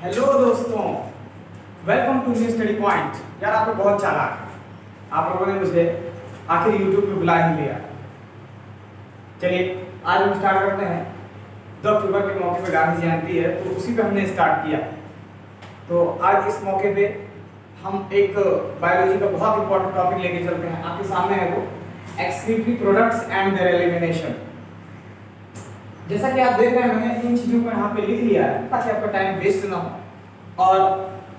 Hello दोस्तों, welcome to new study point. यार आप लोग बहुत चालाक हैं। आप लोगों ने मुझे आखिर यूट्यूब पे बुला ही लिया। चलिए आज हम स्टार्ट करते हैं। 2 अक्टूबर के मौके पे गांधी जयंती है, तो उसी पे हमने स्टार्ट किया। तो आज इस मौके पे हम एक बायोलॉजी का बहुत इंपॉर्टेंट टॉपिक लेके चलते हैं। आपके सामने है वो excretory products and there elimination. जैसा कि आप देख रहे हैं, मैंने इन चीजों को यहाँ पे लिख लिया है ताकि आपका टाइम वेस्ट ना हो और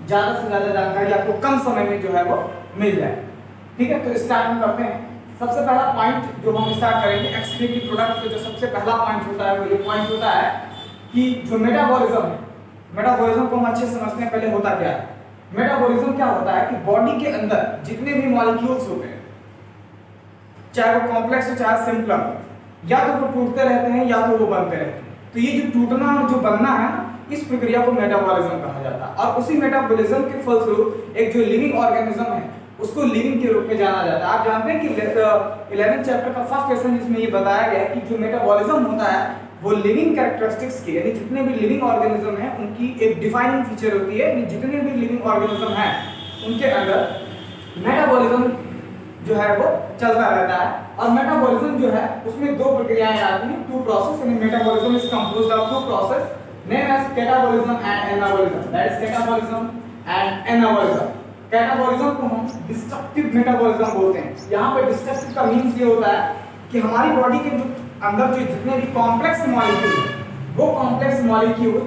ज्यादा से ज्यादा जानकारी आपको कम समय में जो है वो मिल जाए। ठीक है, तो स्टार्ट हम करते हैं। सबसे पहला पॉइंट जो हम स्टार्ट करेंगे, एक्सक्रीटरी प्रोडक्ट का जो सबसे पहला पॉइंट होता है वो ये पॉइंट होता है कि जो मेटाबॉलिज्म है, मेटाबॉलिज्म को हम अच्छे से समझते हैं। पहले होता क्या है मेटाबॉलिज्म? क्या होता है कि बॉडी के अंदर जितने भी मॉलिक्यूल्स होते हैं, चाहे वो कॉम्प्लेक्स हो चाहे सिंपल, या तो वो टूटते रहते हैं या तो वो बनते रहते हैं। तो ये जो टूटना और जो बनना है ना, इस प्रक्रिया को मेटाबॉलिज्म कहा जाता है। और उसी मेटाबॉलिज्म के फलस्वरूप एक जो लिविंग ऑर्गेनिज्म है उसको लिविंग के रूप में जाना जाता है। आप जानते हैं कि 11th चैप्टर का फर्स्ट क्वेश्चन जिसमें ये बताया गया है कि जो मेटाबॉलिज्म होता है वो लिविंग कैरेक्टरिस्टिक्स के, यानी जितने भी लिविंग ऑर्गेनिज्म हैं उनकी एक डिफाइनिंग फीचर होती है। जितने भी लिविंग ऑर्गेनिज्म हैं उनके अंदर मेटाबॉलिज्म जो है वो चलता रहता है। और मेटाबॉलिज्म जो है उसमें 2 प्रक्रियाएं आती हैं, 2 प्रोसेस। यानी metabolism is composed of 2 process name as catabolism and anabolism. That is catabolism and anabolism. Catabolism को हम डिस्ट्रक्टिव मेटाबॉलिज्म बोलते हैं। यहाँ पे डिस्ट्रक्टिव का मीन्स ये होता है कि हमारी बॉडी के जो अंदर जो जितने भी कॉम्प्लेक्स मॉलिक्यूल हैं वो कॉम्प्लेक्स मॉलिक्यूल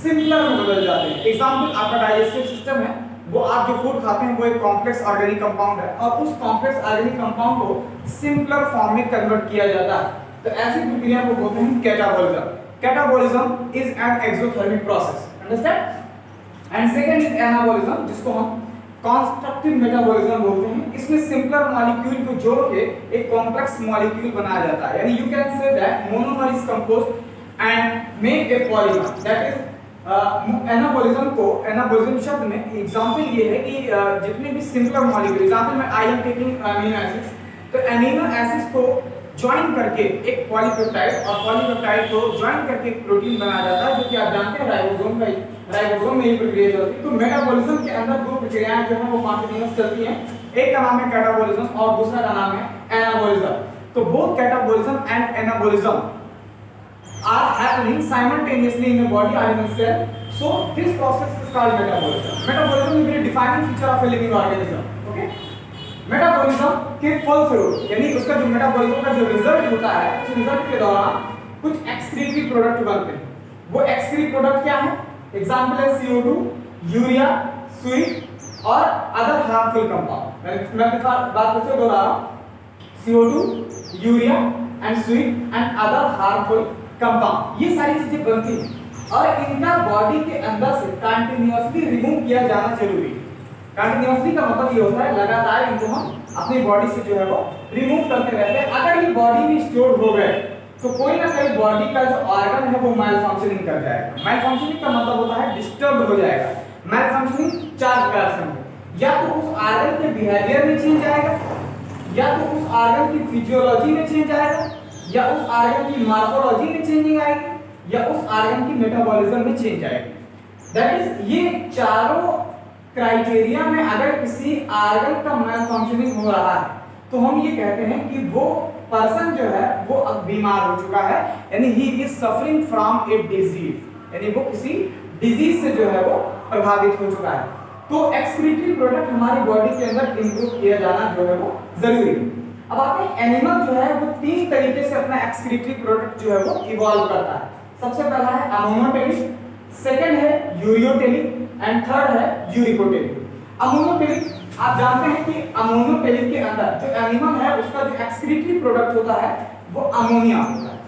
सिमिलर में बदल जाते हैं। एग्जांपल, आपका डाइजेस्टिव सिस्टम है, वो आप जो फूड खाते हैं वो एक कॉम्प्लेक्स ऑर्गेनिक कंपाउंड है और उस कॉम्प्लेक्स ऑर्गेनिक कंपाउंड को सिंपलर फॉर्म में कन्वर्ट किया जाता है। तो ऐसी प्रक्रिया को बोलते हैं catabolism. Catabolism is an exothermic process, understand. And second is anabolism, जिसको हम कंस्ट्रक्टिव मेटाबॉलिज्म बोलते हैं। इसमें सिंपलर मॉलिक्यूल को जोड़ के एक कॉम्प्लेक्स मॉलिक्यूल बनाया जाता है। यानी you can say that monomer is composed and make a polymer. That is anabolism को, एनाबॉलिज्म शब्द में एग्जांपल ये है कि जितने भी सिंपलर मॉलिक्यूल, एग्जांपल में I am taking amino acids, तो अमीनो एसिड्स को ज्वाइन करके एक पॉलीपेप्टाइड और पॉलीपेप्टाइड को ज्वाइन करके एक प्रोटीन बनाया जाता है, जो कि आप जानते हैं राइबोसोम में ये प्रक्रिया चलती है। तो मेटाबॉलिज्म के अंदर 2 प्रक्रियाएं जो हैं वो कॉन्टिन्यूअस चलती हैं। एक का नाम है कैटाबॉलिज्म और दूसरा का नाम है एनाबॉलिज्म। तो both catabolism and anabolism are happening simultaneously in the body or in a cell. So this process is called metabolism. Metabolism is a defining feature of a living organism. Okay? Metabolism के फलस्वरूप, यानी उसका जो metabolism का जो result होता है, उस रिजल्ट के दौरान कुछ एक्सक्रीटरी प्रोडक्ट बनते हैं। वो एक्सक्रीटरी प्रोडक्ट क्या है? एग्जांपल है CO2, यूरिया, स्वीट और अदर हार्मफुल कंपाउंड। मैं बात फिर से दोहरा रहा हूं, CO2, urea and sweet and other harmful compound, ये सारी चीजें बनती हैं और इनका बॉडी के अंदर से कंटिन्यूअसली रिमूव किया जाना जरूरी है। कंटिन्यूअसली का मतलब ये होता है लगातार इनको हम अपनी बॉडी से जो है वो रिमूव करते रहते हैं। अगर ये बॉडी में स्टोर हो गए तो कोई ना कोई बॉडी का जो ऑर्गन है वो मैल फंक्शनिंग कर जाएगा। मैल फंक्शनिंग का मतलब होता है डिस्टर्ब हो जाएगा। मैल फंक्शनिंग 4 प्रकार से होगा, या तो उस ऑर्गन के बिहेवियर में चेंज आएगा, या तो उस ऑर्गन की फिजियोलॉजी में चेंज आएगा, या उस ऑर्गन की मॉर्फोलॉजी में चेंजिंग आएगी, या उस ऑर्गन की मेटाबॉलिज्म में चेंज आएगी। दैट इज ये चारों क्राइटेरिया में अगर किसी ऑर्गन का मैल फंक्शनिंग हो रहा है तो हम ये कहते हैं कि वो पर्सन जो है वो अब बीमार हो चुका है, यानी he is suffering from a disease, यानी वो किसी डिजीज से जो है वो प्रभावित हो चुका है। तो एक्सक्रीटरी प्रोडक्ट हमारी बॉडी के अंदर इंप्रूव किया जाना जो है वो जरूरी है। अब आते हैं एनिमल जो है वो 3 तरीके से अपना एक्सक्रीटरी प्रोडक्ट जो है वो इवॉल्व करता है। सबसे पहला है अमोनोटेलिक, सेकंड है यूरियोटेलिक एंड थर्ड है यूरिकोटेलिक। अमोनोटेलिक, आप जानते हैं कि अमोनोटेलिक के अंदर जो एनिमल है उसका जो एक्सक्रीटरी प्रोडक्ट होता है वो अमोनिया होता है।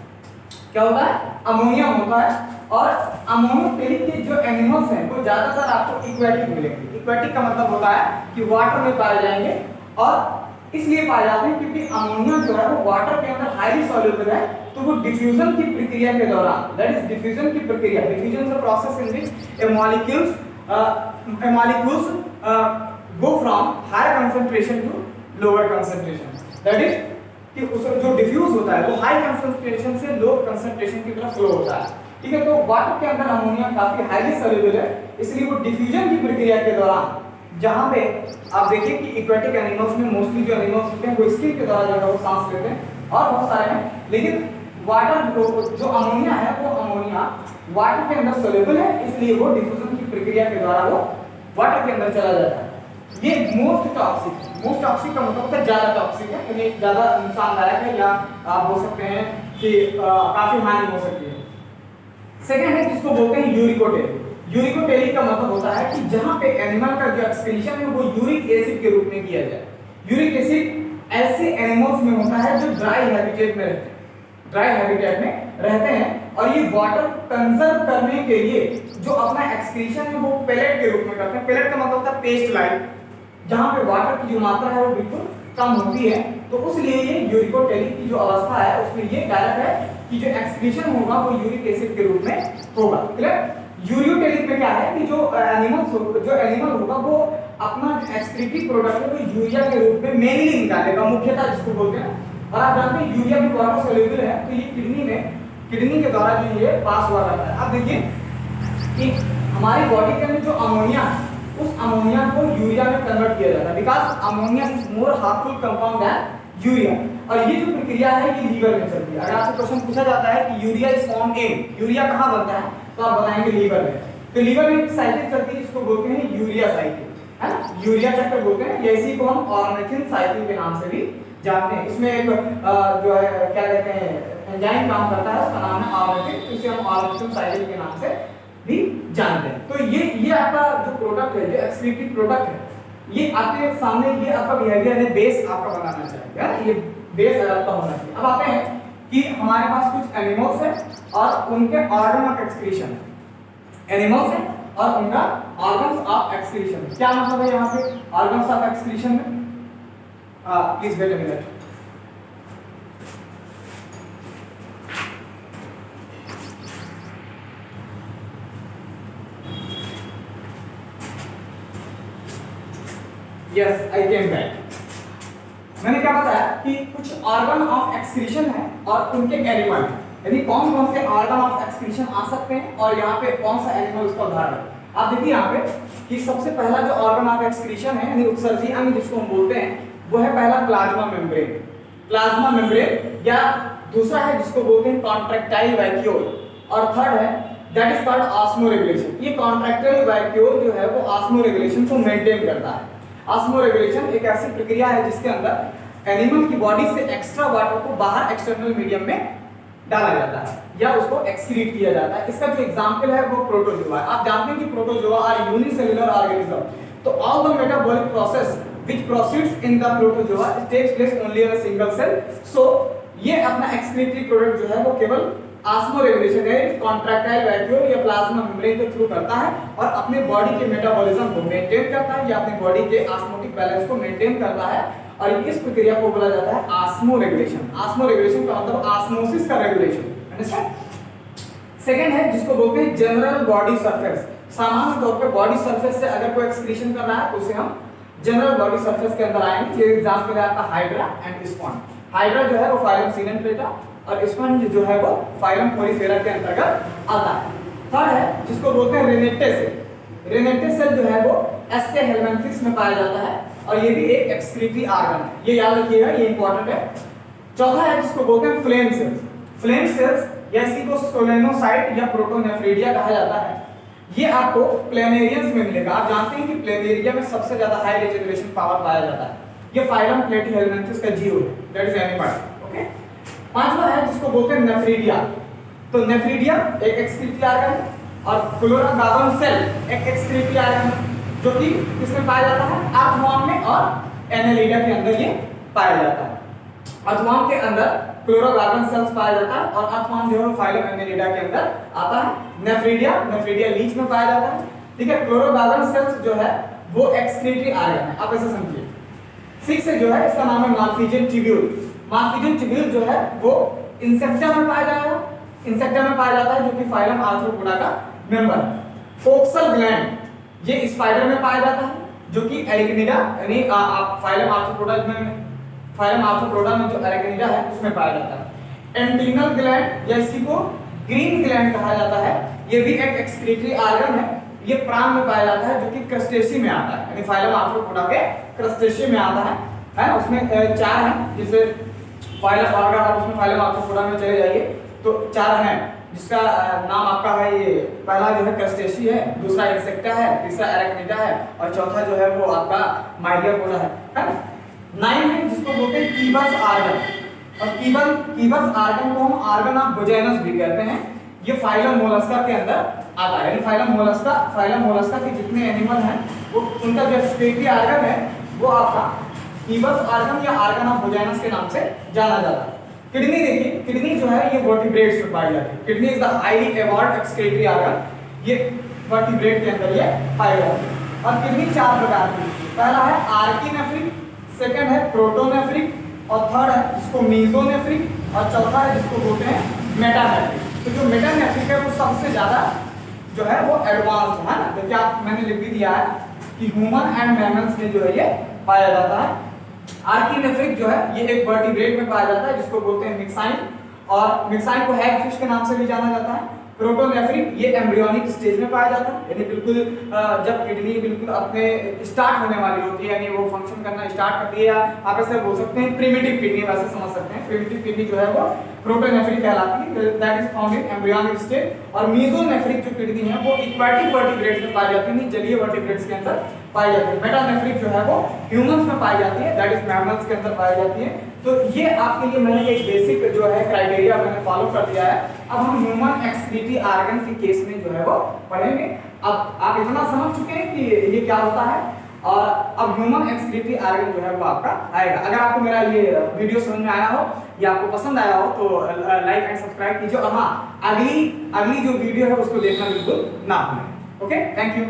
क्या होता है? अमोनिया होता है। और अमोनोटेलिक के जो एनिमल्स हैं वो ज्यादातर आपको एक्वेटिक मिलेंगे। एक्वेटिक का मतलब होता है कि वाटर में पाए जाएंगे और इसलिए पाए जाते हैं क्योंकि अमोनिया जो है वो वाटर के अंदर हाईली सॉल्युबल है। तो वो डिफ्यूजन की प्रक्रिया के दौरान, दैट इज डिफ्यूजन की प्रक्रिया, diffusion is a process in which a molecules go from higher concentration to lower concentration. That is कि उस जो डिफ्यूज होता है वो हाई कंसंट्रेशन से लो कंसंट्रेशन की तरफ फ्लो होता है। ठीक है। तो वाटर के अंदर अमोनिया काफी हाईली सॉल्युबल है, इसलिए वो डिफ्यूजन की प्रक्रिया के दौरान, जहां पे आप देखिए कि एक्वेटिक एनिमल्स में मोस्टली जो एनिमल्स होते हैं वो स्किन के द्वारा जो है वो सांस लेते हैं और बहुत सारे हैं, लेकिन वाटर जो अमोनिया है वो अमोनिया वाटर के अंदर सॉल्युबल है, इसलिए वो डिफ्यूजन की प्रक्रिया के द्वारा वो वाटर के अंदर चला जाता है। ये मोस्ट टॉक्सिक का मतलब है ज्यादा टॉक्सिक है, यानी ज्यादा नुकसानदायक है, या आप बोल सकते हैं कि काफी हानि हो सकती है। सेकंड है जिसको बोलते हैं यूरिकोटेलिक। यूरिकोटेलिक का मतलब होता है कि जहां पे एनिमल का जो एक्सक्रीशन है वो यूरिक एसिड के रूप में किया जाए। यूरिक एसिड ऐसे एनिमल्स में होता है जो ड्राई हैबिटेट में रहते हैं, और ये वाटर कंजर्व करने के लिए जो अपना एक्सक्रीशन है वो पेलेट के रूप में करते हैं। पेलेट का मतलब होता है पेस्ट लाइक, जहां पे वाटर की जो मात्रा है वो बिल्कुल कम होती है, तो उसलिए ये यूरिकोटेलिक की जो अवस्था है उसमें ये कारक है कि जो एक्सक्रीशन होगा वो यूरिक एसिड के रूप में होगा। क्लियर? यूरियोटेलिक में क्या है कि जो एनिमल होगा वो अपना एक्सक्रीटिव प्रोडक्ट है वो यूरिया के रूप में मेनली निकालेगा, मुख्यतः जिसको बोलते हैं। और आप जानते हैं यूरिया भी वाटर सॉल्युबल है, तो ये किडनी के द्वारा जो ये पास हुआ करता है। अब देखिए कि हमारी बॉडी के अंदर जो अमोनिया है उस अमोनिया को यूरिया में कन्वर्ट किया जाता है, because ammonia is more harmful compound than urea. और ये जो प्रक्रिया है ये लीवर में चलती है। अगर आपसे क्वेश्चन पूछा जाता है कि urea is formed in, urea कहां बनता है, तो आप बताएंगे लीवर में। तो लीवर में एक साइकिल चलती है जिसको बोलते हैं यूरिया साइकिल, है ना, यूरिया चक्र बोलते हैं, या इसी को हम ऑर्निथिन साइकिल के नाम से भी जानते हैं। इसमें एक जो है क्या कहते हैं एंजाइम काम करता है, उसका नाम है ऑर्निथिन, इसे हम ऑर्निथिन साइकिल के नाम से भी जानते हैं। तो ये आपका जो प्रोडक्ट है, जो एक्सक्रीटिव प्रोडक्ट है, ये आपके सामने ये आपका बिहेवियर है, बेस आपका बनाना चाहिए, ये बेस आपका होना चाहिए। अब आते हैं कि हमारे पास कुछ एनिमल्स हैं और उनके ऑर्गन ऑफ एक्सक्रीशन, एनिमल्स हैं और उनका ऑर्गन्स ऑफ एक्सक्रीशन। क्या मतलब है यहाँ पे ऑर्गन्स ऑफ एक्सक्रीशन में? Please wait a minute. Yes, I came back. मैंने क्या बताया कि कुछ ऑर्गन ऑफ एक्सक्रीशन है और उनके एनिमल, यानी कौन कौन से ऑर्गन ऑफ एक्सक्रीशन आ सकते हैं और यहाँ पे कौन सा एनिमल उसका उदाहरण है। आप देखिए यहाँ पे कि सबसे पहला जो ऑर्गन ऑफ एक्सक्रीशन है, यानी उत्सर्जी अंग जिसको हम बोलते हैं, वो है पहला प्लाज्मा मेम्ब्रेन, या दूसरा है जिसको बोलते हैं कॉन्ट्रैक्टाइल वैक्यूल, और थर्ड है दैट इज कॉल्ड ऑस्मोरेगुलेशन। ये कॉन्ट्रैक्टाइल वैक्यूल जो है वो ऑस्मोरेगुलेशन को मेंटेन करता है। ऑस्मोरेगुलेशन एक ऐसी प्रक्रिया है जिसके अंदर एनिमल की बॉडी से एक्स्ट्रा वाटर को बाहर एक्सटर्नल मीडियम में डाला जाता है या उसको एक्सक्रीट किया जाता है। इसका जो एग्जांपल है वो प्रोटोजोआ है। आप जानते हैं कि प्रोटोजोआ आर यूनिसेलुलर ऑर्गेनिज्म, तो all the metabolic process which proceeds in the protozoa takes place only in a single cell। so ये अपना एक्सक्रीटरी प्रोडक्ट जो है वो केवल ऑस्मोरेगुलेशन है, कॉन्ट्रैक्टाइल वैक्यूल या प्लाज्मा मेम्ब्रेन के थ्रू करता है और अपने बॉडी के मेटाबॉलिज्म को मेंटेन करता है या अपने बॉडी के ऑस्मोटिक बैलेंस को मेंटेन करता है, और इस प्रक्रिया को बोला जाता है ऑस्मोरेगुलेशन। ऑस्मोरेगुलेशन का मतलब ऑस्मोसिस का रेगुलेशन, अंडरस्टैंड। सेकंड है जिसको बोलते हैं जनरल बॉडी सरफेस। सामान्य तौर पे बॉडी सरफेस से अगर कोई एक्सक्रीशन कर रहा है तो उसे हम जनरल बॉडी सरफेस के अंदर आएंगे। ये एग्जांपल है आपका हाइड्रा एंड स्पॉन्ज। हाइड्रा जो है वो फाइलम सिनेंट्रेटा और स्पंज जो है वो फाइलम पोरीफेरा के अंतर्गत आता है। थर्ड है जिसको बोलते हैं रेनेटे सेल। रेनेटे सेल जो है वो एस्के हेलमिंथेस में पाया जाता है और ये भी एक एक्सक्रीटरी ऑर्गन है, ये याद रखिएगा, ये इंपॉर्टेंट है। चौथा है जिसको बोलते हैं फ्लेम सेल्स। फ्लेम सेल्स या इसी को सोलेनोसाइट या प्रोटोनेफ्रिडिया कहा जाता है। ये आपको प्लेनेरियंस में मिलेगा। आप जानते हैं कि प्लेनेरिया में सबसे ज्यादा हाई रिजनरेशन पावर पाया जाता है। ये फाइलम प्लेटीहेलमिंथेस का जीरो है, दैट इज एनीमल। ओके, पांचवा है जिसको बोलते हैं नेफ्रिडिया। तो नेफ्रिडिया एक एक्सक्रीटरी ऑर्गन है और क्लोरागावन सेल एक एक्सक्रीटरी ऑर्गन है जो कि किसमें पाया जाता है, अर्थवर्म में और एनेलिडा के अंदर ये पाया जाता है। अर्थवर्म के अंदर क्लोरोगावन सेल्स पाया जाता है और अर्थवर्म जो है फाइलम एनेलिडा के अंदर आता है। नेफ्रिडिया लीच में पाया जाता है, ठीक है। क्लोरोगावन सेल्स जो है वो एक्सक्रीटरी ऑर्गन है, आप ऐसे समझिए। 6 जो है इसका नाम है मार्फिजन ट्यूब्यूल। मार्फिजन ट्यूब्यूल जो है वो इंसेक्टा में पाया जाता है जो कि फाइलम आर्थ्रोपोडा का मेंबर है। कोक्सल ग्लैंड ये स्पाइडर में पाया जाता है जो कि एरिकनिडा यानी फाइलम आर्थ्रोपोडा में जो एरिकनिडा है उसमें पाया जाता है। एंटीनल ग्लैंड या इसी को ग्रीन ग्लैंड कहा जाता है। ये भी एक एक्सक्रीटरी ऑर्गन है। ये प्राण में पाया जाता है जो कि क्रस्टेसी में आता है, यानी फाइलम आर्थ्रोपोडा के क्रस्टेसी में आता है। उसमें 4 हैं, जैसे फाइलम ऑर्गन आप उसमें फाइलम आर्थ्रोपोडा में चले जाइए तो 4 हैं, जिसका नाम आपका है, ये पहला जो है क्रस्टेसी है, दूसरा इंसेक्टा है, तीसरा एराक्निडा है और चौथा जो है वो आपका माइलियोपोडा है ना। 9 है जिसको बोलते हैं कीबस ऑर्गन, और कीबस ऑर्गन को हम ऑर्गन ऑफ बुजेनस भी कहते हैं। ये फाइलम मोलस्का के अंदर आता है, यानी फाइलम मोलस्का के जितने एनिमल हैं वो उनका जो एक्सक्रीटरी ऑर्गन है वो आपका कीबस ऑर्गन या ऑर्गन ऑफ बुजेनस के नाम से जाना जाता है। किडनी देखिए, किडनी जो है ये वर्टिब्रेट्स में पाई जाती है। Kidney is the highly evolved excretory organ, ये वर्टिब्रेट के अंदर ये पाई जाती है। और किडनी 4 प्रकार की, पहला है आर्किनेफ्रिक, सेकंड है प्रोटोनेफ्रिक और थर्ड है जिसको मीजोनेफ्रिक और चौथा है जिसको बोलते हैं मेटानेफ्रिक। तो जो मेटानेफ्रिक है वो सबसे ज्यादा जो है वो एडवांस है ना। देखिए आप, मैंने लिख भी दिया है कि ह्यूमन एंड मैमल्स में जो है ये पाया जाता है। आर्किनेफ्रिक जो है ये एक वर्टिब्रेट में पाया जाता है जिसको बोलते हैं मिक्साइन, और मिक्साइन को हैग फिश के नाम से भी जाना जाता है। प्रोटोनेफ्रिक ये एम्ब्रियोनिक स्टेज में पाया जाता है, यानी बिल्कुल जब किडनी बिल्कुल अपने स्टार्ट होने वाली होती है, यानी वो फंक्शन करना स्टार्ट करती है, या आप ऐसे बोल सकते हैं प्रिमिटिव किडनी, वैसे समझ सकते हैं। प्रिमिटिव किडनी जो है वो प्रोटोनेफ्रिक कहलाती है, that is found in embryonic stage. और मीजोनेफ्रिक जो किडनी है वो एक्वाटिक वर्टिब्रेट्स में पाई जाती है, जलीय वर्टिब्रेट्स के अंदर पाई जाती है। मेटानेफ्रिक जो है वो ह्यूमंस में पाई जाती है, दैट इज मैमल्स के अंदर पाई जाती है। तो ये आपके लिए मैंने एक बेसिक जो है क्राइटेरिया मैंने फॉलो कर दिया है। अब हम ह्यूमन एक्सक्रीटरी ऑर्गन के केस में जो है वो पढ़ेंगे। अब आप इतना समझ चुके हैं कि ये क्या होता है, और अब ह्यूमन एक्सक्रीटरी ऑर्गन जो है वो आपका आएगा। अगर आपको मेरा ये वीडियो समझ में आया हो या आपको पसंद आया हो तो लाइक एंड सब्सक्राइब कीजिए, और हाँ, अगली जो वीडियो है उसको देखना बिल्कुल ना भूलें। Okay, thank you.